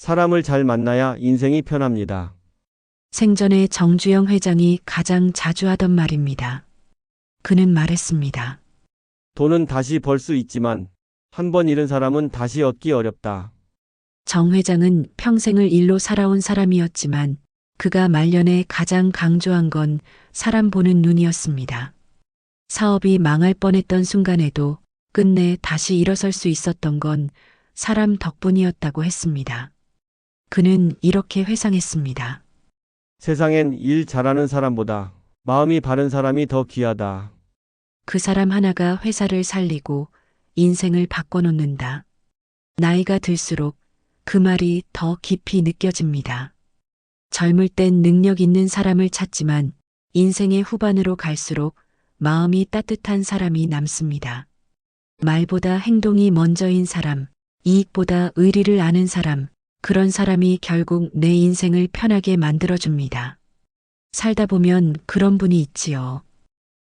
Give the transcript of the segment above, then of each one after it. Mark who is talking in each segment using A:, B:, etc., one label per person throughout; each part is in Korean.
A: 사람을 잘 만나야 인생이 편합니다.
B: 생전에 정주영 회장이 가장 자주 하던 말입니다. 그는 말했습니다.
A: 돈은 다시 벌 수 있지만 한 번 잃은 사람은 다시 얻기 어렵다.
B: 정 회장은 평생을 일로 살아온 사람이었지만 그가 말년에 가장 강조한 건 사람 보는 눈이었습니다. 사업이 망할 뻔했던 순간에도 끝내 다시 일어설 수 있었던 건 사람 덕분이었다고 했습니다. 그는 이렇게 회상했습니다.
A: 세상엔 일 잘하는 사람보다 마음이 바른 사람이 더 귀하다.
B: 그 사람 하나가 회사를 살리고 인생을 바꿔놓는다. 나이가 들수록 그 말이 더 깊이 느껴집니다. 젊을 땐 능력 있는 사람을 찾지만 인생의 후반으로 갈수록 마음이 따뜻한 사람이 남습니다. 말보다 행동이 먼저인 사람, 이익보다 의리를 아는 사람, 그런 사람이 결국 내 인생을 편하게 만들어줍니다. 살다 보면 그런 분이 있지요.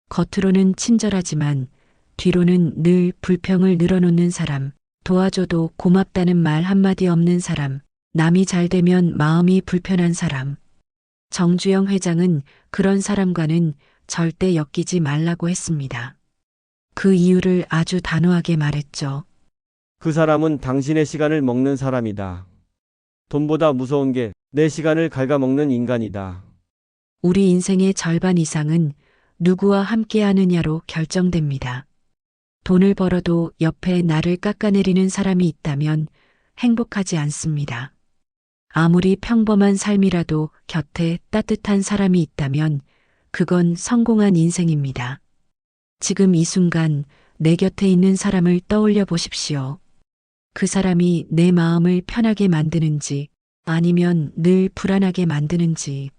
B: 겉으로는 친절하지만 뒤로는 늘 불평을 늘어놓는 사람, 도와줘도 고맙다는 말 한마디 없는 사람, 남이 잘 되면 마음이 불편한 사람. 정주영 회장은 그런 사람과는 절대 엮이지 말라고 했습니다. 그 이유를 아주 단호하게 말했죠.
A: 그 사람은 당신의 시간을 먹는 사람이다. 돈보다 무서운 게 내 시간을 갉아먹는 인간이다.
B: 우리 인생의 절반 이상은 누구와 함께 하느냐로 결정됩니다. 돈을 벌어도 옆에 나를 깎아내리는 사람이 있다면 행복하지 않습니다. 아무리 평범한 삶이라도 곁에 따뜻한 사람이 있다면 그건 성공한 인생입니다. 지금 이 순간 내 곁에 있는 사람을 떠올려 보십시오. 그 사람이 내 마음을 편하게 만드는지 아니면 늘 불안하게 만드는지.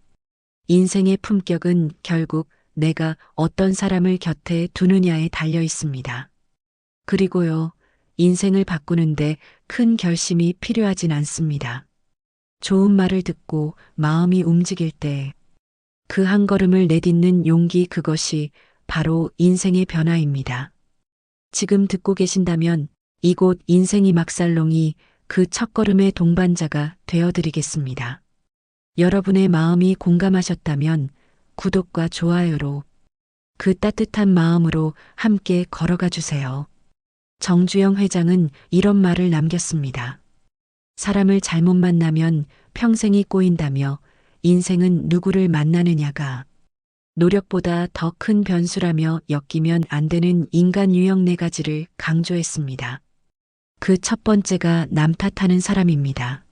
B: 인생의 품격은 결국 내가 어떤 사람을 곁에 두느냐에 달려 있습니다. 그리고요, 인생을 바꾸는데 큰 결심이 필요하진 않습니다. 좋은 말을 듣고 마음이 움직일 때 그 한 걸음을 내딛는 용기, 그것이 바로 인생의 변화입니다. 지금 듣고 계신다면 이곳 인생이 막살롱이 그 첫걸음의 동반자가 되어드리겠습니다. 여러분의 마음이 공감하셨다면 구독과 좋아요로 그 따뜻한 마음으로 함께 걸어가 주세요. 정주영 회장은 이런 말을 남겼습니다. 사람을 잘못 만나면 평생이 꼬인다며 인생은 누구를 만나느냐가 노력보다 더 큰 변수라며 엮이면 안 되는 인간 유형 4가지를 강조했습니다. 그 첫 번째가 남 탓하는 사람입니다.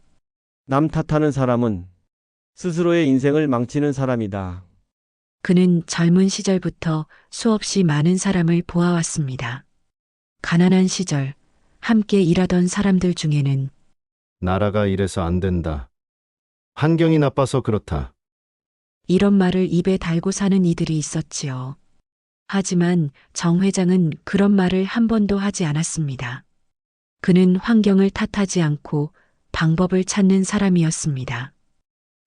A: 남 탓하는 사람은 스스로의 인생을 망치는 사람이다.
B: 그는 젊은 시절부터 수없이 많은 사람을 보아왔습니다. 가난한 시절 함께 일하던 사람들 중에는
C: 나라가 이래서 안 된다. 환경이 나빠서 그렇다.
B: 이런 말을 입에 달고 사는 이들이 있었지요. 하지만 정 회장은 그런 말을 한 번도 하지 않았습니다. 그는 환경을 탓하지 않고 방법을 찾는 사람이었습니다.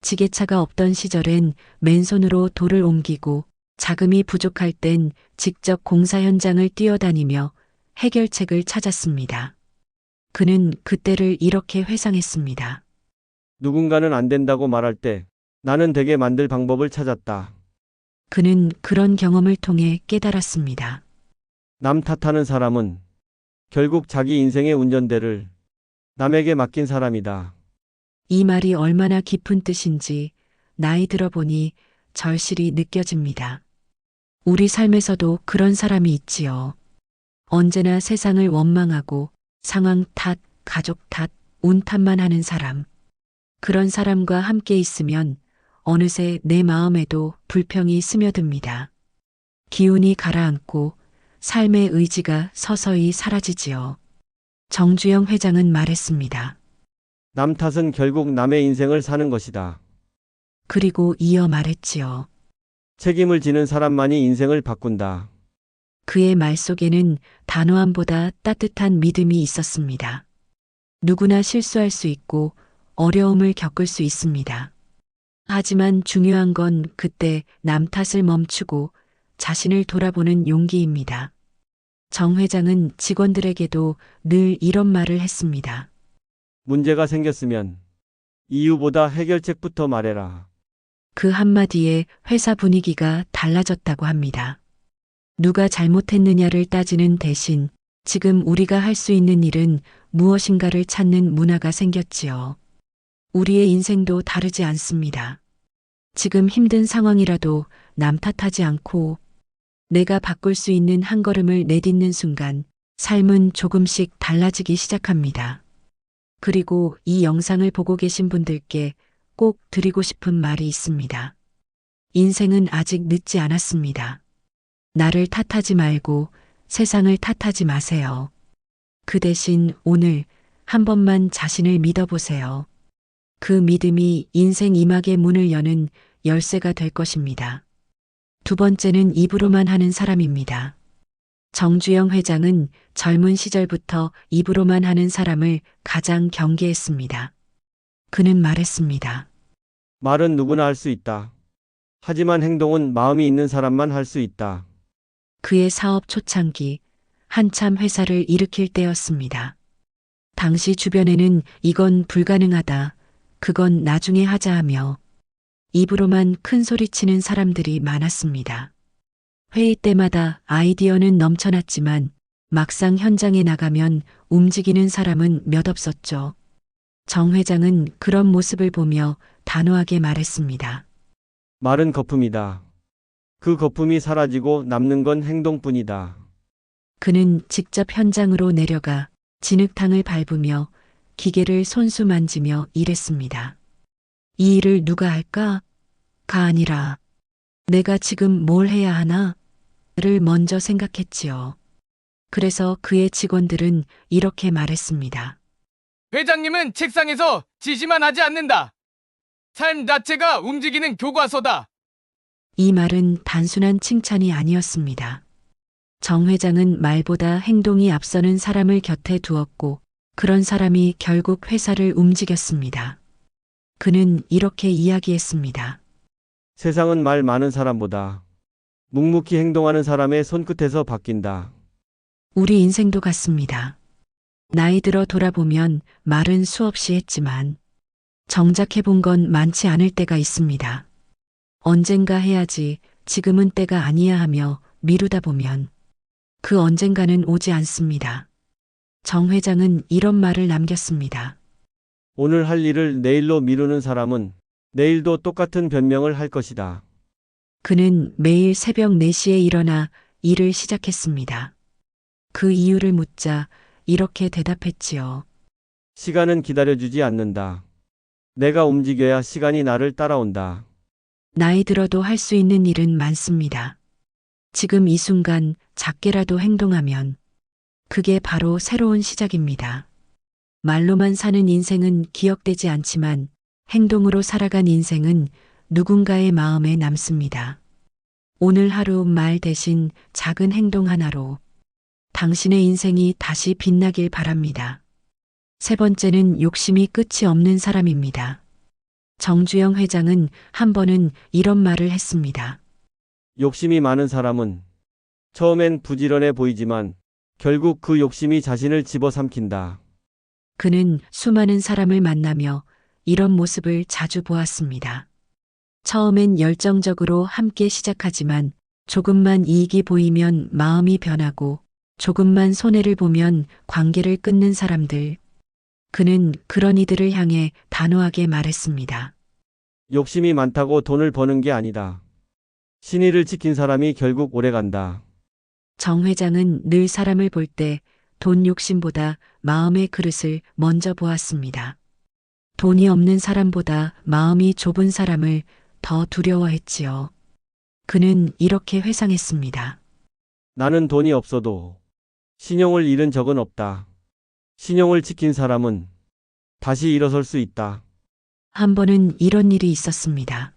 B: 지게차가 없던 시절엔 맨손으로 돌을 옮기고 자금이 부족할 땐 직접 공사 현장을 뛰어다니며 해결책을 찾았습니다. 그는 그때를 이렇게 회상했습니다.
A: 누군가는 안 된다고 말할 때 나는 되게 만들 방법을 찾았다.
B: 그는 그런 경험을 통해 깨달았습니다.
A: 남 탓하는 사람은 결국 자기 인생의 운전대를 남에게 맡긴 사람이다.
B: 이 말이 얼마나 깊은 뜻인지 나이 들어보니 절실히 느껴집니다. 우리 삶에서도 그런 사람이 있지요. 언제나 세상을 원망하고 상황 탓, 가족 탓, 운 탓만 하는 사람. 그런 사람과 함께 있으면 어느새 내 마음에도 불평이 스며듭니다. 기운이 가라앉고 삶의 의지가 서서히 사라지지요. 정주영 회장은 말했습니다.
A: 남 탓은 결국 남의 인생을 사는 것이다.
B: 그리고 이어 말했지요.
A: 책임을 지는 사람만이 인생을 바꾼다.
B: 그의 말 속에는 단호함보다 따뜻한 믿음이 있었습니다. 누구나 실수할 수 있고 어려움을 겪을 수 있습니다. 하지만 중요한 건 그때 남 탓을 멈추고 자신을 돌아보는 용기입니다. 정 회장은 직원들에게도 늘 이런 말을 했습니다.
A: 문제가 생겼으면 이유보다 해결책부터 말해라.
B: 그 한마디에 회사 분위기가 달라졌다고 합니다. 누가 잘못했느냐를 따지는 대신 지금 우리가 할 수 있는 일은 무엇인가를 찾는 문화가 생겼지요. 우리의 인생도 다르지 않습니다. 지금 힘든 상황이라도 남 탓하지 않고 내가 바꿀 수 있는 한 걸음을 내딛는 순간 삶은 조금씩 달라지기 시작합니다. 그리고 이 영상을 보고 계신 분들께 꼭 드리고 싶은 말이 있습니다. 인생은 아직 늦지 않았습니다. 나를 탓하지 말고 세상을 탓하지 마세요. 그 대신 오늘 한 번만 자신을 믿어보세요. 그 믿음이 인생 이막의 문을 여는 열쇠가 될 것입니다. 두 번째는 입으로만 하는 사람입니다. 정주영 회장은 젊은 시절부터 입으로만 하는 사람을 가장 경계했습니다. 그는 말했습니다.
A: 말은 누구나 할 수 있다. 하지만 행동은 마음이 있는 사람만 할 수 있다.
B: 그의 사업 초창기 한참 회사를 일으킬 때였습니다. 당시 주변에는 이건 불가능하다, 그건 나중에 하자 하며 입으로만 큰 소리치는 사람들이 많았습니다. 회의 때마다 아이디어는 넘쳐났지만 막상 현장에 나가면 움직이는 사람은 몇 없었죠. 정 회장은 그런 모습을 보며 단호하게 말했습니다.
A: 말은 거품이다. 그 거품이 사라지고 남는 건 행동뿐이다.
B: 그는 직접 현장으로 내려가 진흙탕을 밟으며 기계를 손수 만지며 일했습니다. 이 일을 누가 할까? 가 아니라 내가 지금 뭘 해야 하나? 를 먼저 생각했지요. 그래서 그의 직원들은 이렇게 말했습니다.
D: 회장님은 책상에서 지시만 하지 않는다. 삶 자체가 움직이는 교과서다.
B: 이 말은 단순한 칭찬이 아니었습니다. 정 회장은 말보다 행동이 앞서는 사람을 곁에 두었고 그런 사람이 결국 회사를 움직였습니다. 그는 이렇게 이야기했습니다.
A: 세상은 말 많은 사람보다 묵묵히 행동하는 사람의 손끝에서 바뀐다.
B: 우리 인생도 같습니다. 나이 들어 돌아보면 말은 수없이 했지만 정작 해본 건 많지 않을 때가 있습니다. 언젠가 해야지, 지금은 때가 아니야 하며 미루다 보면 그 언젠가는 오지 않습니다. 정 회장은 이런 말을 남겼습니다.
A: 오늘 할 일을 내일로 미루는 사람은 내일도 똑같은 변명을 할 것이다.
B: 그는 매일 새벽 4시에 일어나 일을 시작했습니다. 그 이유를 묻자 이렇게 대답했지요.
A: 시간은 기다려주지 않는다. 내가 움직여야 시간이 나를 따라온다.
B: 나이 들어도 할 수 있는 일은 많습니다. 지금 이 순간 작게라도 행동하면 그게 바로 새로운 시작입니다. 말로만 사는 인생은 기억되지 않지만 행동으로 살아간 인생은 누군가의 마음에 남습니다. 오늘 하루 말 대신 작은 행동 하나로 당신의 인생이 다시 빛나길 바랍니다. 세 번째는 욕심이 끝이 없는 사람입니다. 정주영 회장은 한 번은 이런 말을 했습니다.
A: 욕심이 많은 사람은 처음엔 부지런해 보이지만 결국 그 욕심이 자신을 집어삼킨다.
B: 그는 수많은 사람을 만나며 이런 모습을 자주 보았습니다. 처음엔 열정적으로 함께 시작하지만 조금만 이익이 보이면 마음이 변하고 조금만 손해를 보면 관계를 끊는 사람들. 그는 그런 이들을 향해 단호하게 말했습니다.
A: 욕심이 많다고 돈을 버는 게 아니다. 신의를 지킨 사람이 결국 오래간다.
B: 정 회장은 늘 사람을 볼 때 돈 욕심보다 마음의 그릇을 먼저 보았습니다. 돈이 없는 사람보다 마음이 좁은 사람을 더 두려워했지요. 그는 이렇게 회상했습니다.
A: 나는 돈이 없어도 신용을 잃은 적은 없다. 신용을 지킨 사람은 다시 일어설 수 있다.
B: 한 번은 이런 일이 있었습니다.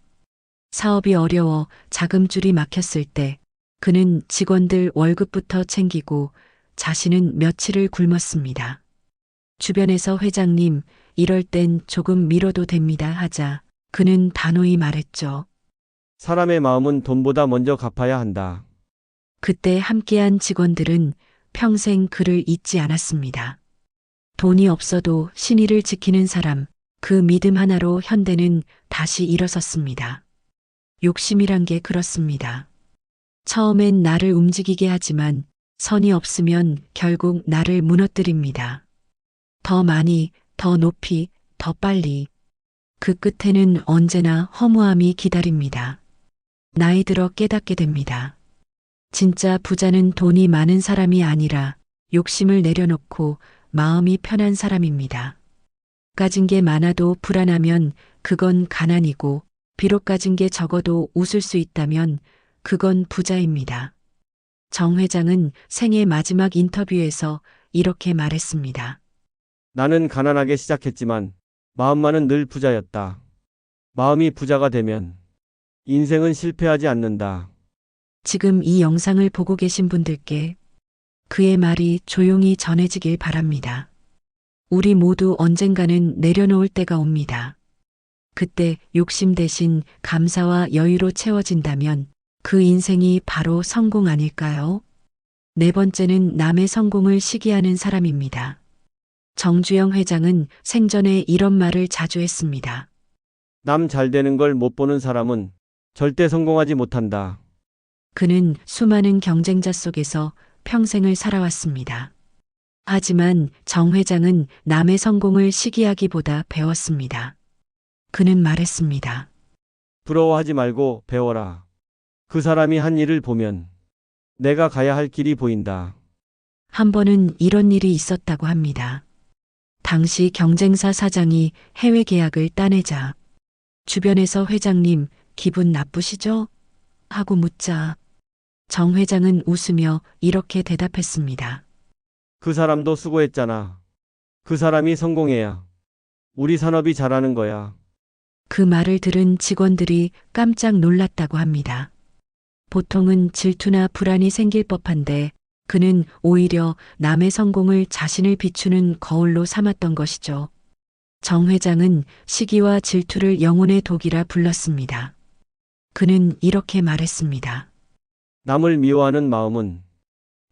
B: 사업이 어려워 자금줄이 막혔을 때 그는 직원들 월급부터 챙기고 자신은 며칠을 굶었습니다. 주변에서 회장님, 이럴 땐 조금 미뤄도 됩니다 하자 그는 단호히 말했죠.
A: 사람의 마음은 돈보다 먼저 갚아야 한다.
B: 그때 함께한 직원들은 평생 그를 잊지 않았습니다. 돈이 없어도 신의를 지키는 사람, 그 믿음 하나로 현대는 다시 일어섰습니다. 욕심이란 게 그렇습니다. 처음엔 나를 움직이게 하지만 선이 없으면 결국 나를 무너뜨립니다. 더 많이, 더 높이, 더 빨리. 그 끝에는 언제나 허무함이 기다립니다. 나이 들어 깨닫게 됩니다. 진짜 부자는 돈이 많은 사람이 아니라 욕심을 내려놓고 마음이 편한 사람입니다. 가진 게 많아도 불안하면 그건 가난이고, 비록 가진 게 적어도 웃을 수 있다면 그건 부자입니다. 정 회장은 생애 마지막 인터뷰에서 이렇게 말했습니다.
A: 나는 가난하게 시작했지만 마음만은 늘 부자였다. 마음이 부자가 되면 인생은 실패하지 않는다.
B: 지금 이 영상을 보고 계신 분들께 그의 말이 조용히 전해지길 바랍니다. 우리 모두 언젠가는 내려놓을 때가 옵니다. 그때 욕심 대신 감사와 여유로 채워진다면 그 인생이 바로 성공 아닐까요? 네 번째는 남의 성공을 시기하는 사람입니다. 정주영 회장은 생전에 이런 말을 자주 했습니다.
A: 남 잘 되는 걸 못 보는 사람은 절대 성공하지 못한다.
B: 그는 수많은 경쟁자 속에서 평생을 살아왔습니다. 하지만 정 회장은 남의 성공을 시기하기보다 배웠습니다. 그는 말했습니다.
A: 부러워하지 말고 배워라. 그 사람이 한 일을 보면 내가 가야 할 길이 보인다.
B: 한 번은 이런 일이 있었다고 합니다. 당시 경쟁사 사장이 해외 계약을 따내자 주변에서 회장님 기분 나쁘시죠? 하고 묻자 정 회장은 웃으며 이렇게 대답했습니다.
A: 그 사람도 수고했잖아. 그 사람이 성공해야 우리 산업이 잘하는 거야.
B: 그 말을 들은 직원들이 깜짝 놀랐다고 합니다. 보통은 질투나 불안이 생길 법한데 그는 오히려 남의 성공을 자신을 비추는 거울로 삼았던 것이죠. 정 회장은 시기와 질투를 영혼의 독이라 불렀습니다. 그는 이렇게 말했습니다.
A: 남을 미워하는 마음은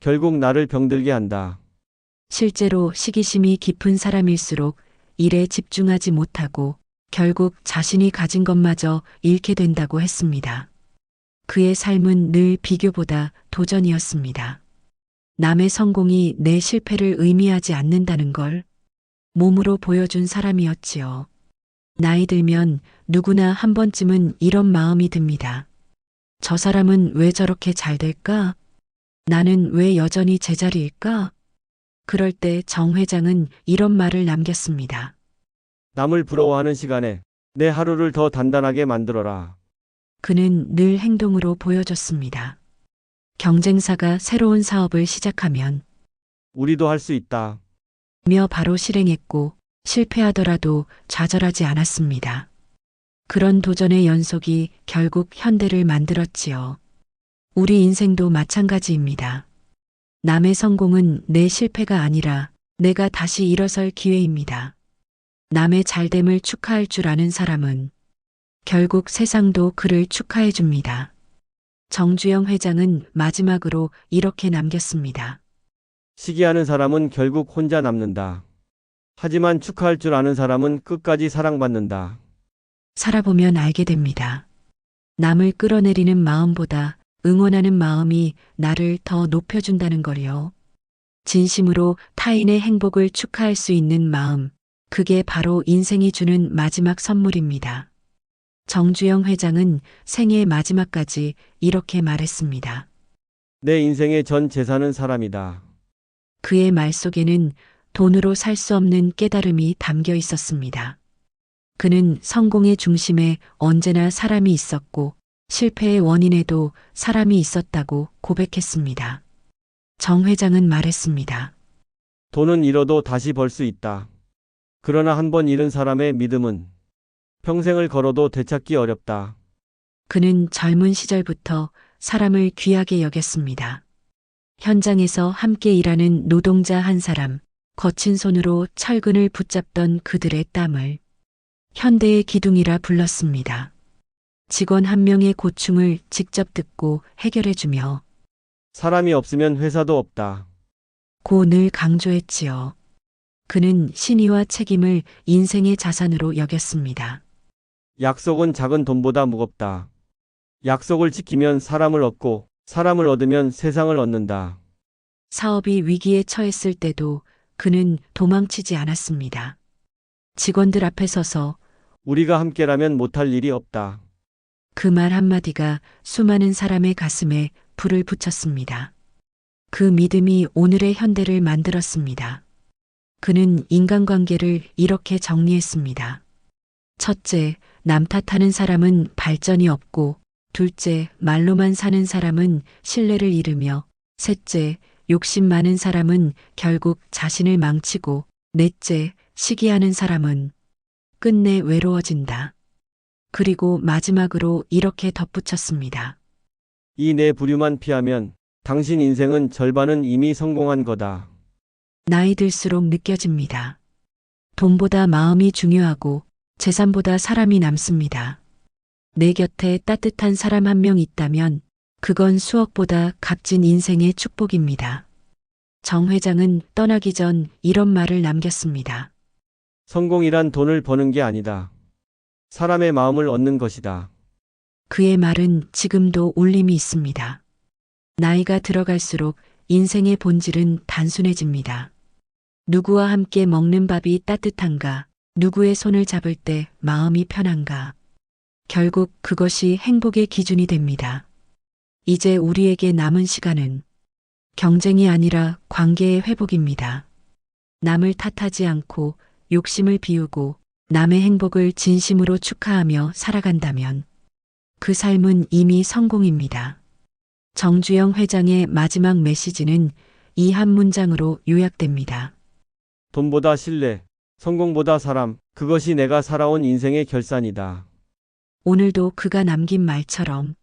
A: 결국 나를 병들게 한다.
B: 실제로 시기심이 깊은 사람일수록 일에 집중하지 못하고 결국 자신이 가진 것마저 잃게 된다고 했습니다. 그의 삶은 늘 비교보다 도전이었습니다. 남의 성공이 내 실패를 의미하지 않는다는 걸 몸으로 보여준 사람이었지요. 나이 들면 누구나 한 번쯤은 이런 마음이 듭니다. 저 사람은 왜 저렇게 잘 될까? 나는 왜 여전히 제자리일까? 그럴 때 정 회장은 이런 말을 남겼습니다.
A: 남을 부러워하는 시간에 내 하루를 더 단단하게 만들어라.
B: 그는 늘 행동으로 보여줬습니다. 경쟁사가 새로운 사업을 시작하면
A: 우리도 할 수 있다.
B: 며 바로 실행했고 실패하더라도 좌절하지 않았습니다. 그런 도전의 연속이 결국 현대를 만들었지요. 우리 인생도 마찬가지입니다. 남의 성공은 내 실패가 아니라 내가 다시 일어설 기회입니다. 남의 잘됨을 축하할 줄 아는 사람은 결국 세상도 그를 축하해 줍니다. 정주영 회장은 마지막으로 이렇게 남겼습니다.
A: 시기하는 사람은 결국 혼자 남는다. 하지만 축하할 줄 아는 사람은 끝까지 사랑받는다.
B: 살아보면 알게 됩니다. 남을 끌어내리는 마음보다 응원하는 마음이 나를 더 높여준다는 걸요. 진심으로 타인의 행복을 축하할 수 있는 마음, 그게 바로 인생이 주는 마지막 선물입니다. 정주영 회장은 생애 마지막까지 이렇게 말했습니다.
A: 내 인생의 전 재산은 사람이다.
B: 그의 말 속에는 돈으로 살 수 없는 깨달음이 담겨 있었습니다. 그는 성공의 중심에 언제나 사람이 있었고 실패의 원인에도 사람이 있었다고 고백했습니다. 정 회장은 말했습니다.
A: 돈은 잃어도 다시 벌 수 있다. 그러나 한 번 잃은 사람의 믿음은 평생을 걸어도 되찾기 어렵다.
B: 그는 젊은 시절부터 사람을 귀하게 여겼습니다. 현장에서 함께 일하는 노동자 한 사람, 거친 손으로 철근을 붙잡던 그들의 땀을 현대의 기둥이라 불렀습니다. 직원 한 명의 고충을 직접 듣고 해결해주며
A: 사람이 없으면 회사도 없다.
B: 고 늘 강조했지요. 그는 신의와 책임을 인생의 자산으로 여겼습니다.
A: 약속은 작은 돈보다 무겁다. 약속을 지키면 사람을 얻고 사람을 얻으면 세상을 얻는다.
B: 사업이 위기에 처했을 때도 그는 도망치지 않았습니다. 직원들 앞에 서서
A: 우리가 함께라면 못할 일이 없다.
B: 그 말 한마디가 수많은 사람의 가슴에 불을 붙였습니다. 그 믿음이 오늘의 현대를 만들었습니다. 그는 인간관계를 이렇게 정리했습니다. 첫째, 남 탓하는 사람은 발전이 없고, 둘째, 말로만 사는 사람은 신뢰를 잃으며, 셋째, 욕심 많은 사람은 결국 자신을 망치고, 넷째, 시기하는 사람은 끝내 외로워진다. 그리고 마지막으로 이렇게 덧붙였습니다.
A: 이 네 부류만 피하면 당신 인생은 절반은 이미 성공한 거다.
B: 나이 들수록 느껴집니다. 돈보다 마음이 중요하고 재산보다 사람이 남습니다. 내 곁에 따뜻한 사람 한 명 있다면 그건 수억보다 값진 인생의 축복입니다. 정 회장은 떠나기 전 이런 말을 남겼습니다.
A: 성공이란 돈을 버는 게 아니다. 사람의 마음을 얻는 것이다.
B: 그의 말은 지금도 울림이 있습니다. 나이가 들어갈수록 인생의 본질은 단순해집니다. 누구와 함께 먹는 밥이 따뜻한가, 누구의 손을 잡을 때 마음이 편한가. 결국 그것이 행복의 기준이 됩니다. 이제 우리에게 남은 시간은 경쟁이 아니라 관계의 회복입니다. 남을 탓하지 않고 욕심을 비우고 남의 행복을 진심으로 축하하며 살아간다면 그 삶은 이미 성공입니다. 정주영 회장의 마지막 메시지는 이 한 문장으로 요약됩니다.
A: 돈보다 신뢰, 성공보다 사람, 그것이 내가 살아온 인생의 결산이다.
B: 오늘도 그가 남긴 말처럼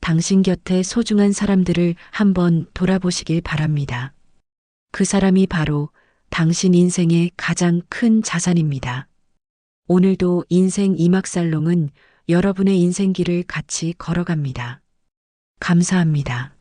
B: 당신 곁에 소중한 사람들을 한번 돌아보시길 바랍니다. 그 사람이 바로 당신 인생의 가장 큰 자산입니다. 오늘도 인생 이막살롱은 여러분의 인생길을 같이 걸어갑니다. 감사합니다.